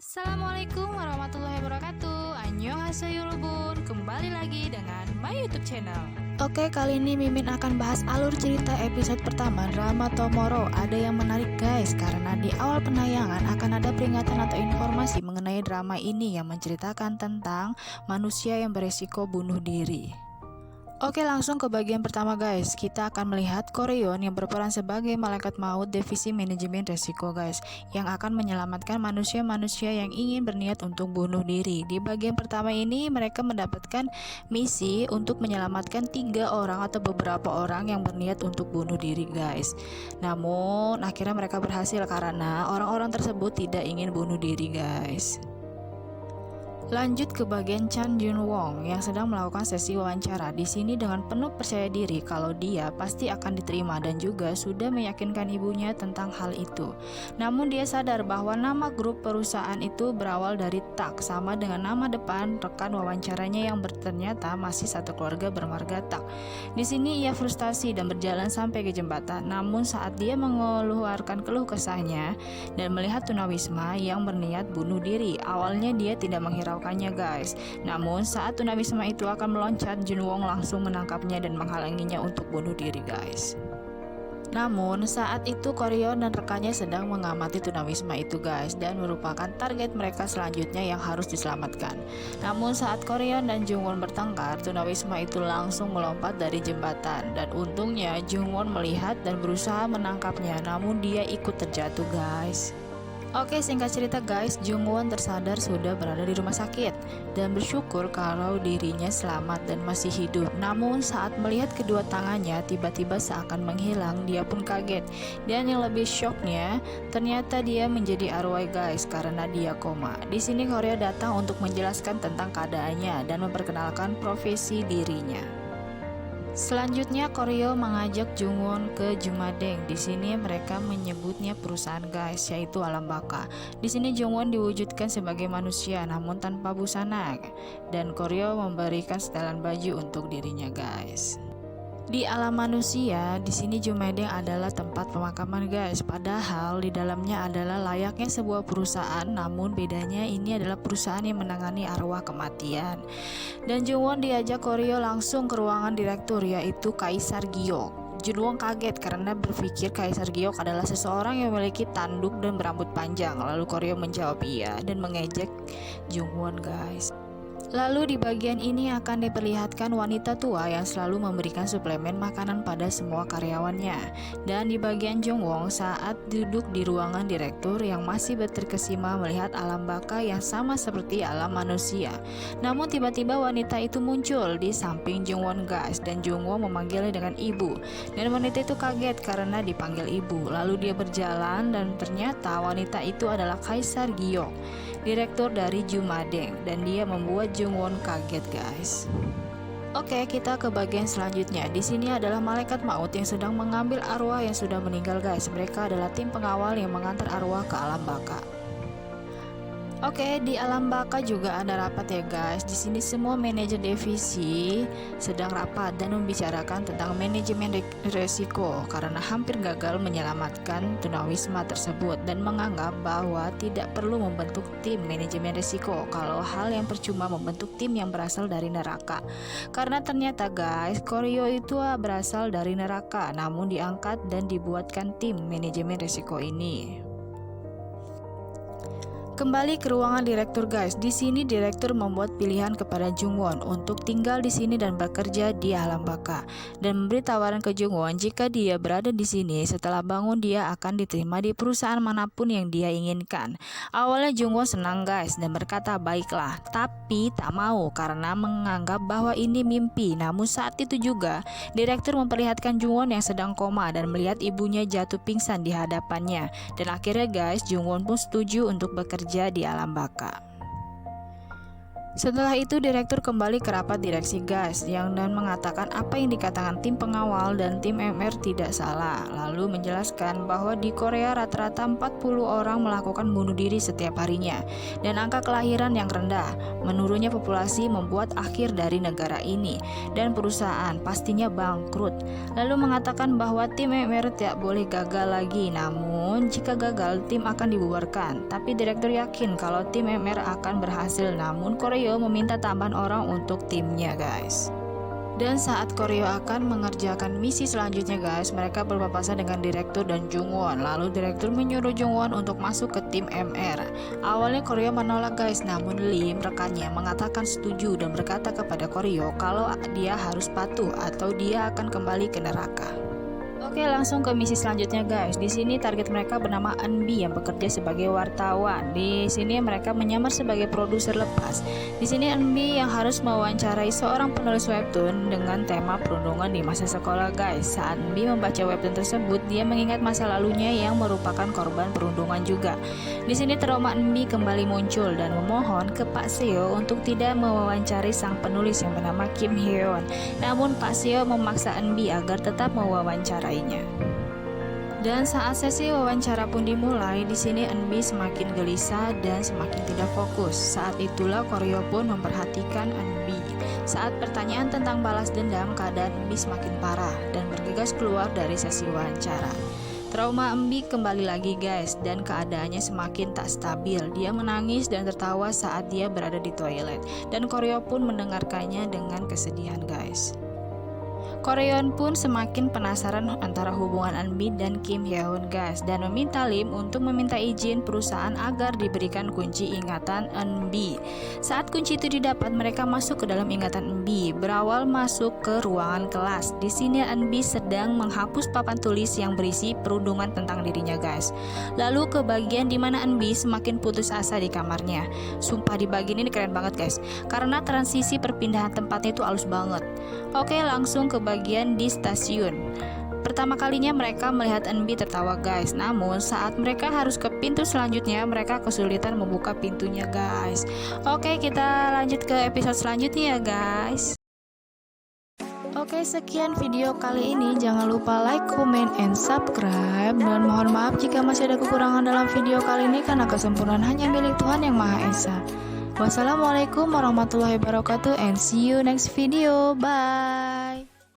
Assalamualaikum warahmatullahi wabarakatuh. Annyeonghaseyo Lubun. Kembali lagi dengan my YouTube channel. Oke, kali ini Mimin akan bahas alur cerita episode pertama drama Tomorrow. Ada yang menarik guys, karena di awal penayangan akan ada peringatan atau informasi mengenai drama ini yang menceritakan tentang manusia yang beresiko bunuh diri. Oke, langsung ke bagian pertama guys. Kita akan melihat Koreon yang berperan sebagai malaikat maut divisi manajemen resiko guys, yang akan menyelamatkan manusia-manusia yang ingin berniat untuk bunuh diri. Di bagian pertama ini mereka mendapatkan misi untuk menyelamatkan 3 orang atau beberapa orang yang berniat untuk bunuh diri guys. Namun akhirnya mereka berhasil karena orang-orang tersebut tidak ingin bunuh diri guys. Lanjut ke bagian Chan Jun Wong yang sedang melakukan sesi wawancara. Di sini dengan penuh percaya diri kalau dia pasti akan diterima dan juga sudah meyakinkan ibunya tentang hal itu. Namun dia sadar bahwa nama grup perusahaan itu berawal dari Tak, sama dengan nama depan rekan wawancaranya yang ternyata masih satu keluarga bermarga Tak. Di sini ia frustasi dan berjalan sampai ke jembatan. Namun saat dia mengeluarkan keluh kesahnya dan melihat tunawisma yang berniat bunuh diri, awalnya dia tidak menghiraukan guys. Namun saat tunawisma itu akan meloncat, Jun Wong langsung menangkapnya dan menghalanginya untuk bunuh diri guys. Namun saat itu Koreon dan rekannya sedang mengamati tunawisma itu guys, dan merupakan target mereka selanjutnya yang harus diselamatkan. Namun saat Koreon dan Jungwon bertengkar, tunawisma itu langsung melompat dari jembatan, dan untungnya Jungwon melihat dan berusaha menangkapnya, namun dia ikut terjatuh guys. Oke, singkat cerita guys, Jungwon tersadar sudah berada di rumah sakit dan bersyukur kalau dirinya selamat dan masih hidup. Namun saat melihat kedua tangannya tiba-tiba seakan menghilang, dia pun kaget. Dan yang lebih shocknya, ternyata dia menjadi arwah guys karena dia koma. Di sini Korea datang untuk menjelaskan tentang keadaannya dan memperkenalkan profesi dirinya. Selanjutnya Koreo mengajak Jungwon ke Jumadeng. Di sini mereka menyebutnya perusahaan guys, yaitu Alam Baka. Di sini Jungwon diwujudkan sebagai manusia namun tanpa busana, dan Koreo memberikan setelan baju untuk dirinya guys. Di alam manusia, di sini Jumadeng adalah tempat pemakaman guys. Padahal di dalamnya adalah layaknya sebuah perusahaan, namun bedanya ini adalah perusahaan yang menangani arwah kematian. Dan Jungwon diajak Koreo langsung ke ruangan direktur, yaitu Kaisar Giok. Junwon kaget karena berpikir Kaisar Giok adalah seseorang yang memiliki tanduk dan berambut panjang. Lalu Koreo menjawab iya dan mengejek Jungwon guys. Lalu di bagian ini akan diperlihatkan wanita tua yang selalu memberikan suplemen makanan pada semua karyawannya. Dan di bagian Jungwon saat duduk di ruangan direktur yang masih terkesima melihat alam baka yang sama seperti alam manusia. Namun tiba-tiba wanita itu muncul di samping Jungwon guys, dan Jungwon memanggilnya dengan ibu. Dan wanita itu kaget karena dipanggil ibu. Lalu dia berjalan dan ternyata wanita itu adalah Kaisar Giok, direktur dari Jumadeng, dan dia membuat Jungwon kaget guys. Oke, kita ke bagian selanjutnya. Di sini adalah malaikat maut yang sedang mengambil arwah yang sudah meninggal guys. Mereka adalah tim pengawal yang mengantar arwah ke alam baka. Oke, di alam baka juga ada rapat ya guys. Di sini semua manajer divisi sedang rapat dan membicarakan tentang manajemen resiko karena hampir gagal menyelamatkan tunawisma tersebut, dan menganggap bahwa tidak perlu membentuk tim manajemen resiko kalau hal yang percuma membentuk tim yang berasal dari neraka. Karena ternyata guys, Koreo itu berasal dari neraka, namun diangkat dan dibuatkan tim manajemen resiko ini. Kembali ke ruangan direktur guys. Di sini direktur membuat pilihan kepada Jungwon untuk tinggal di sini dan bekerja di alam baka, dan memberi tawaran ke Jungwon jika dia berada di sini setelah bangun dia akan diterima di perusahaan manapun yang dia inginkan. Awalnya Jungwon senang guys dan berkata baiklah, tapi tak mau karena menganggap bahwa ini mimpi. Namun saat itu juga direktur memperlihatkan Jungwon yang sedang koma dan melihat ibunya jatuh pingsan di hadapannya, dan akhirnya guys Jungwon pun setuju untuk bekerja di alam baka. Setelah itu direktur kembali ke rapat direksi guys dan mengatakan apa yang dikatakan tim pengawal dan tim MR tidak salah. Lalu menjelaskan bahwa di Korea rata-rata 40 orang melakukan bunuh diri setiap harinya dan angka kelahiran yang rendah. Menurunnya populasi membuat akhir dari negara ini dan perusahaan pastinya bangkrut. Lalu mengatakan bahwa tim MR tidak boleh gagal lagi, namun jika gagal tim akan dibubarkan. Tapi direktur yakin kalau tim MR akan berhasil, namun Koryo meminta tambahan orang untuk timnya guys. Dan saat Koryo akan mengerjakan misi selanjutnya guys, mereka berpapasan dengan direktur dan Jungwon. Lalu direktur menyuruh Jungwon untuk masuk ke tim MR. Awalnya Koryo menolak guys, namun Lim rekannya mengatakan setuju dan berkata kepada Koryo kalau dia harus patuh atau dia akan kembali ke neraka. Oke, langsung ke misi selanjutnya guys. Di sini target mereka bernama Eunbi yang bekerja sebagai wartawan. Di sini mereka menyamar sebagai produser lepas. Di sini Eunbi yang harus mewawancarai seorang penulis webtoon dengan tema perundungan di masa sekolah guys. Saat Eunbi membaca webtoon tersebut, dia mengingat masa lalunya yang merupakan korban perundungan juga. Di sini trauma Eunbi kembali muncul dan memohon ke Pak Seo untuk tidak mewawancari sang penulis yang bernama Kim Hyeon. Namun Pak Seo memaksa Eunbi agar tetap mewawancarai. Dan saat sesi wawancara pun dimulai, di sini Eunbi semakin gelisah dan semakin tidak fokus. Saat itulah Koryo pun memperhatikan Eunbi. Saat pertanyaan tentang balas dendam, keadaan Eunbi semakin parah dan bergegas keluar dari sesi wawancara. Trauma Eunbi kembali lagi guys dan keadaannya semakin tak stabil. Dia menangis dan tertawa saat dia berada di toilet dan Koryo pun mendengarkannya dengan kesedihan guys. Koryon pun semakin penasaran antara hubungan Eunbi dan Kim Hyeon guys dan meminta Lim untuk meminta izin perusahaan agar diberikan kunci ingatan Eunbi. Saat kunci itu didapat, mereka masuk ke dalam ingatan Eunbi. Berawal masuk ke ruangan kelas. Di sini Eunbi sedang menghapus papan tulis yang berisi perundungan tentang dirinya guys. Lalu ke bagian dimana Eunbi semakin putus asa di kamarnya. Sumpah di bagian ini keren banget guys, karena transisi perpindahan tempatnya itu halus banget. Oke, langsung ke bagian di stasiun. Pertama kalinya mereka melihat Eunbi tertawa guys. Namun saat mereka harus ke pintu selanjutnya, mereka kesulitan membuka pintunya guys. Oke, kita lanjut ke episode selanjutnya ya guys. Oke, sekian video kali ini. Jangan lupa like, comment, and subscribe. Dan mohon maaf jika masih ada kekurangan dalam video kali ini, karena kesempurnaan hanya milik Tuhan Yang Maha Esa. Wassalamualaikum warahmatullahi wabarakatuh, and see you next video. Bye.